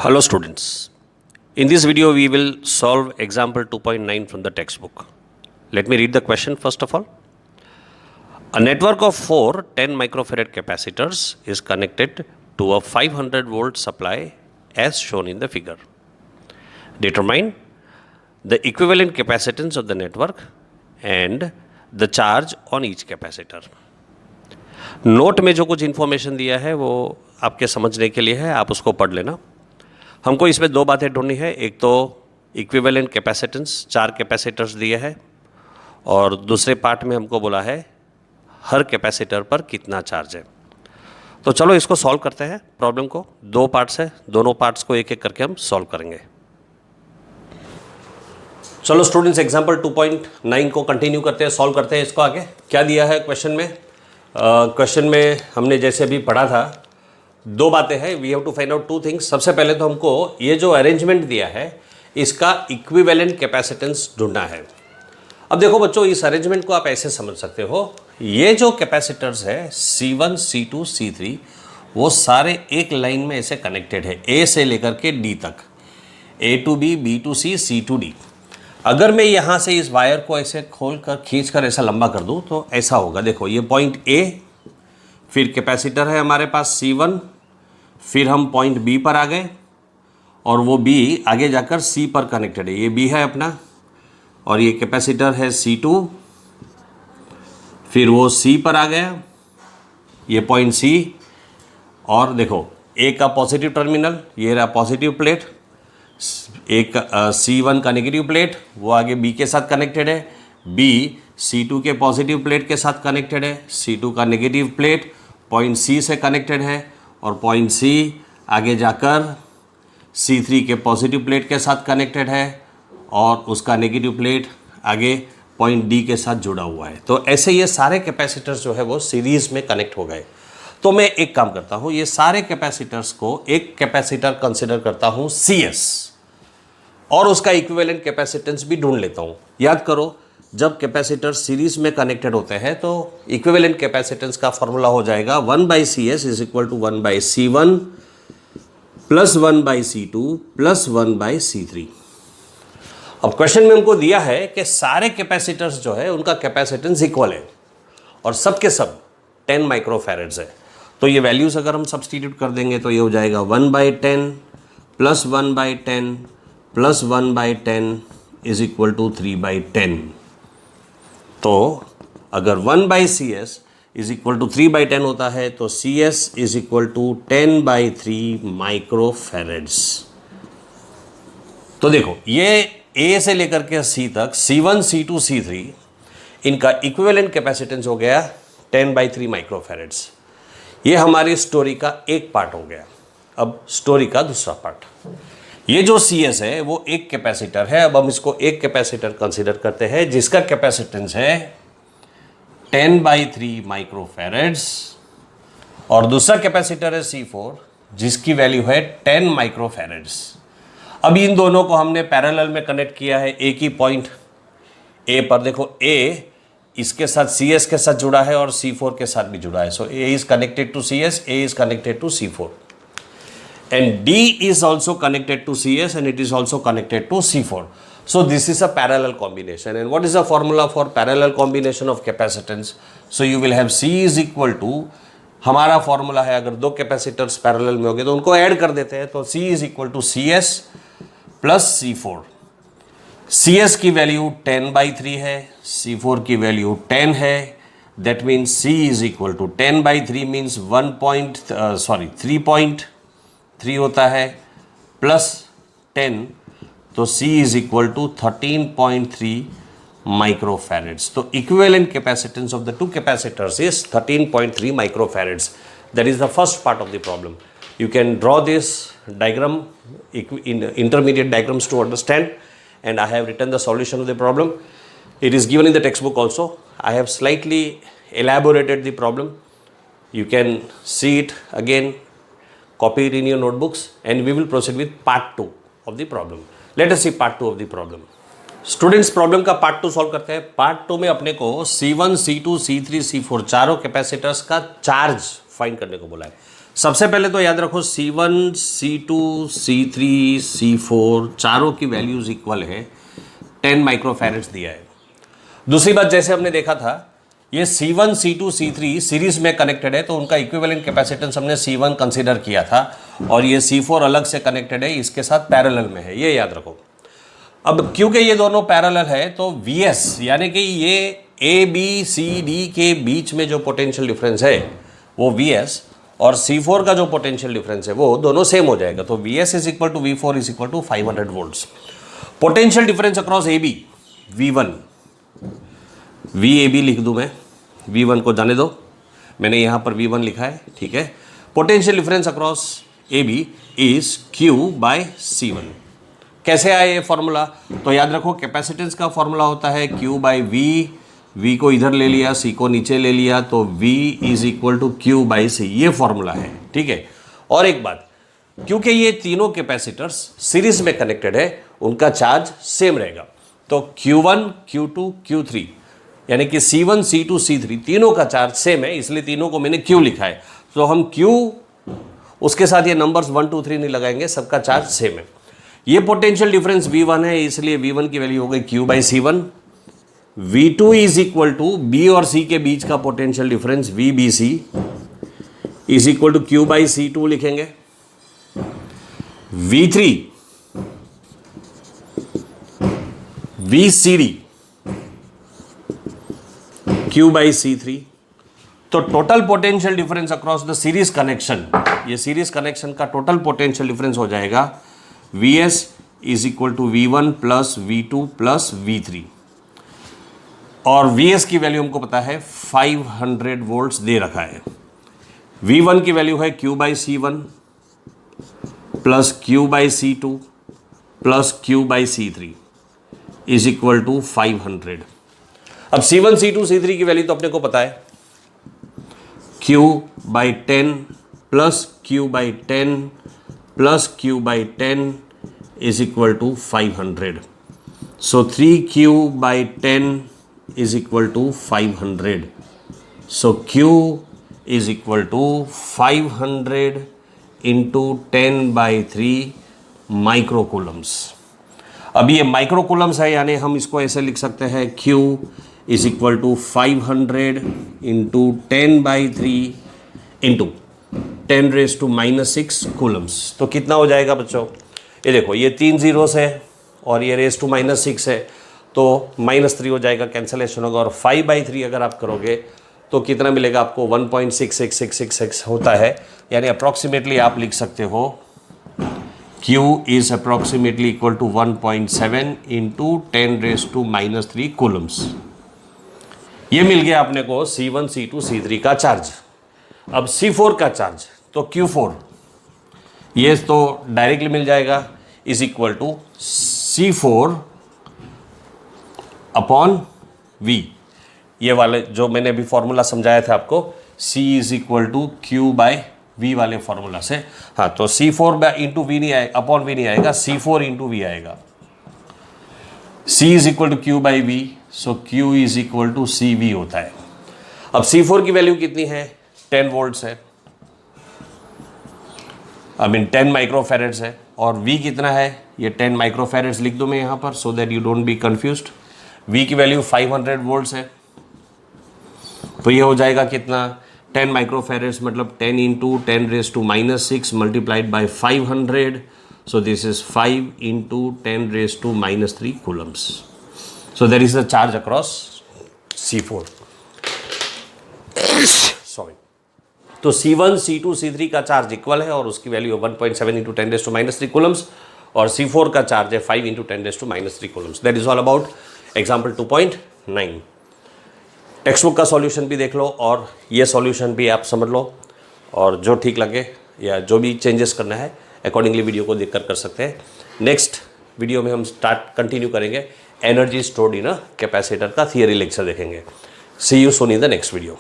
Hello students. In this video we will solve example 2.9 from the textbook. Let me read the question first of all. A network of 4 10 microfarad capacitors is connected to a 500 volt supply as shown in the figure. Determine the equivalent capacitance of the network and the charge on each capacitor. Note में जो कुछ information दिया है वो आपके समझने के लिए है, आप उसको पढ़ लेना. हमको इसमें दो बातें ढूंढनी है. एक तो इक्विवेलेंट कैपेसिटेंस, 4 कैपेसिटर्स दिए हैं, और दूसरे पार्ट में हमको बोला है हर कैपेसिटर पर कितना चार्ज है. तो चलो इसको सॉल्व करते हैं. प्रॉब्लम को दो पार्ट्स है, दोनों पार्ट्स को एक एक करके हम सॉल्व करेंगे. चलो स्टूडेंट्स, एग्जाम्पल 2.9 को कंटिन्यू करते हैं, सॉल्व करते हैं. इसको आगे क्या दिया है क्वेश्चन में. क्वेश्चन में हमने जैसे अभी पढ़ा था, दो बातें हैं. We have to find out two things. सबसे पहले तो हमको ये जो अरेंजमेंट दिया है इसका इक्विवेलेंट कैपेसिटेंस ढूंढना है. अब देखो बच्चों, इस अरेंजमेंट को आप ऐसे समझ सकते हो. ये जो कैपेसिटर्स है C1, C2, C3 वो सारे एक लाइन में ऐसे कनेक्टेड है, A से लेकर के D तक, A to B, B to C, C to D. अगर मैं यहाँ से इस वायर को ऐसे खोल कर खींच कर ऐसा लंबा कर दूँ तो ऐसा होगा. देखो ये पॉइंट A, फिर कैपेसिटर है हमारे पास C1, फिर हम पॉइंट B पर आ गए और वो B आगे जाकर C पर कनेक्टेड है. ये B है अपना, और ये कैपेसिटर है C2, फिर वो C पर आ गया, ये पॉइंट C, और देखो A का पॉजिटिव टर्मिनल, ये रहा पॉजिटिव प्लेट, एक C1 का नेगेटिव प्लेट, वो आगे B के साथ कनेक्टेड है, B C2 के पॉजिटिव प्लेट के साथ कनेक्टेड है, C2 का नेगेटिव प्लेट पॉइंट C से कनेक्टेड है, और पॉइंट C आगे जाकर C3 के पॉजिटिव प्लेट के साथ कनेक्टेड है, और उसका नेगेटिव प्लेट आगे पॉइंट D के साथ जुड़ा हुआ है. तो ऐसे ये सारे कैपेसिटर्स जो है वो सीरीज में कनेक्ट हो गए. तो मैं एक काम करता हूँ, ये सारे कैपेसिटर्स को एक कैपेसिटर कंसिडर करता हूँ CS, और उसका इक्विवेलेंट कैपेसिटेंस भी ढूंढ लेता हूँ. याद करो, जब कैपेसिटर सीरीज में कनेक्टेड होते हैं तो इक्विवेलेंट कैपेसिटेंस का फॉर्मूला हो जाएगा 1/CS is equal to 1/C1 plus 1/C2 plus 1/C3. अब क्वेश्चन में हमको दिया है कि सारे कैपेसिटर्स जो है उनका कैपेसिटेंस इक्वल है और सब के सब 10 माइक्रोफैरेड्स है. तो ये वैल्यूज अगर हम सब्स्टिट्यूट कर देंगे तो ये हो जाएगा 1/10 plus 1/10 plus 1/10 is equal to 3/10. तो अगर 1/CS इज इक्वल टू 3/10 होता है तो CS इज इक्वल टू 10/3 माइक्रोफैरेड्स. तो देखो ये A से लेकर के C तक, C1, C2, C3 इनका इक्विवेलेंट कैपेसिटेंस हो गया 10/3 माइक्रोफैरेड्स. ये हमारी स्टोरी का एक पार्ट हो गया. अब स्टोरी का दूसरा पार्ट, ये जो CS है वो एक कैपेसिटर है. अब हम इसको एक कैपेसिटर कंसीडर करते हैं जिसका कैपेसिटेंस है 10/3 माइक्रोफैरेड्स, और दूसरा कैपेसिटर है C4 जिसकी वैल्यू है 10 माइक्रोफैरेड्स. अब इन दोनों को हमने पैरेलल में कनेक्ट किया है एक ही पॉइंट A पर. देखो A इसके साथ CS के साथ जुड़ा है और C4 के साथ भी जुड़ा है. सो A is connected to CS, A is connected to C4, and D is also connected to CS and it is also connected to C4. So this is a parallel combination. And what is the formula for parallel combination of capacitance? So you will have C is equal to, हमारा formula है अगर दो capacitors parallel में हो गए तो उनको add कर देते हैं. तो C is equal to CS plus C4. CS की वैल्यू 10/3 है, C4 की वैल्यू 10 है. That means C is equal to 10/3 means 3.3 होता है, प्लस 10, तो C is equal to 13.3 microfarads. तो equivalent capacitance of the two capacitors is 13.3 microfarads. That is the first part of the problem. You can draw this diagram in intermediate diagrams to understand, and I have written the solution of the problem. It is given in the textbook also. I have slightly elaborated the problem. You can see it again, copy it in your notebooks, and we will proceed with part 2 of the problem. Let us see part 2 of the problem. Students, problem का part 2 solve करते हैं. part 2 में अपने को C1, C2, C3, C4 चारों capacitors का charge find करने को बोला है. सबसे पहले तो याद रखो C1, C2, C3, C4 चारों की वैल्यूज इक्वल है, 10 माइक्रोफैरेड्स दिया है। दूसरी बात, जैसे हमने देखा था ये C1, C2, C3 सीरीज में कनेक्टेड है तो उनका इक्विवेलेंट कैपेसिटेंस हमने C1 कंसीडर किया था और ये C4 अलग से कनेक्टेड है, इसके साथ पैरेलल में है, ये याद रखो। अब क्योंकि ये दोनों पैरेलल है तो Vs यानी कि ये ABCD के बीच में जो पोटेंशियल डिफरेंस है वो Vs और C4 का जो पोटेंशियल डिफरेंस है वो दोनों सेम हो जाएगा। तो Vs is equal to V4 is equal to 500 volts. Potential difference across AB V1, VAB लिख दूं मैं, V1 को जाने दो, मैंने यहाँ पर V1 लिखा है, ठीक है। Potential difference across AB is Q by C1। कैसे आया ये फॉर्मूला? तो याद रखो कैपेसिटेंस का फॉर्मूला होता है Q बाई V को इधर ले लिया, C को नीचे ले लिया, तो V is equal to Q by C, ये फॉर्मूला है, ठीक है। और एक बात, क्योंकि ये तीनों कैपेसिटर्स सीरीज में कनेक्टेड है उनका चार्ज सेम रहेगा, तो Q1, Q2, Q3 यानी कि C1, C2, C3 तीनों का चार्ज सेम है, इसलिए तीनों को मैंने Q लिखा है। तो हम Q उसके साथ ये नंबर्स 1, 2, 3 नहीं लगाएंगे, सबका चार्ज सेम है। ये पोटेंशियल डिफरेंस V1 है, इसलिए V1 की वैल्यू हो गई Q by C1। V2 is equal to B और C के बीच का potential difference VBC is equal to Q by C2 लिखेंगे। V3 VCD Q by C3। तो total potential difference across the series connection, ये series connection का total potential difference हो जाएगा Vs is equal to V1 plus V2 plus V3 और Vs की value हमको पता है 500 वोल्ट्स दे रखा है। V1 की वैल्यू है Q by C1 plus Q by C2 plus Q by C3 is equal to 500। अब C1, C2, C3 की वैल्यू तो अपने को पता है, Q by 10 plus Q by 10 plus Q by 10 is equal to 500। So 3Q बाई 10 is equal to 500. So Q is equal to 500 into 10 by 3 माइक्रोकूलम्स। अब ये माइक्रोकूलम्स है यानी हम इसको ऐसे लिख सकते हैं Q is equal to 500 into 10 by 3 into 10 raised to minus 6 Coulomb's. तो कितना हो जाएगा बच्चों? ये देखो, ये 3 जीरोस है और ये रेस टू माइनस 6 है, तो -3 हो जाएगा, कैंसलेशन होगा। और 5/3 अगर आप करोगे तो कितना मिलेगा आपको? 1.66666 होता है, यानी अप्रॉक्सीमेटली आप लिख सकते हो Q is approximately equal to 1.7 into 10 raise to -3 coulombs. ये मिल गया अपने को C1, C2, C3 का चार्ज। अब C4 का चार्ज, तो Q4 ये तो डायरेक्टली मिल जाएगा, is equal to C4 upon V। ये वाले जो मैंने अभी फॉर्मूला समझाया था आपको, C is equal to Q by V वाले फॉर्मूला से। हाँ, तो C4 बाय इंटू V नहीं आएगा, अपॉन V नहीं आएगा, C4 इंटू V आएगा। C is equal to Q by V, so Q is equal to CV होता है। अब C4 की वैल्यू कितनी है? 10 वोल्ट्स है, आई मीन 10 माइक्रोफैरेड्स है। और V कितना है? ये 10 माइक्रोफैरेड्स लिख दूं मैं यहाँ पर, so that you don't be confused. V की वैल्यू 500 वोल्ट्स है, तो ये हो जाएगा कितना? 10 माइक्रोफैरेड्स मतलब 10 into 10 raise to -6 multiplied by 500, so this is 5 into 10 raise to -3 coulombs. So that is the charge across C4। Sorry, तो C1, C2, C3 का चार्ज इक्वल है और उसकी value 1.7 into 10 raise to -3 coulombs, और C4 का charge है 5 into 10 raise to -3 coulombs. That is all about example 2.9। Textbook का solution भी देख लो और ये सॉल्यूशन भी आप समझ लो, और जो ठीक लगे या जो भी चेंजेस करना है अकॉर्डिंगली वीडियो को देखकर कर सकते हैं। नेक्स्ट वीडियो में हम कंटिन्यू करेंगे energy stored in a capacitor का थियरी लेक्चर देखेंगे। See you soon in the next video.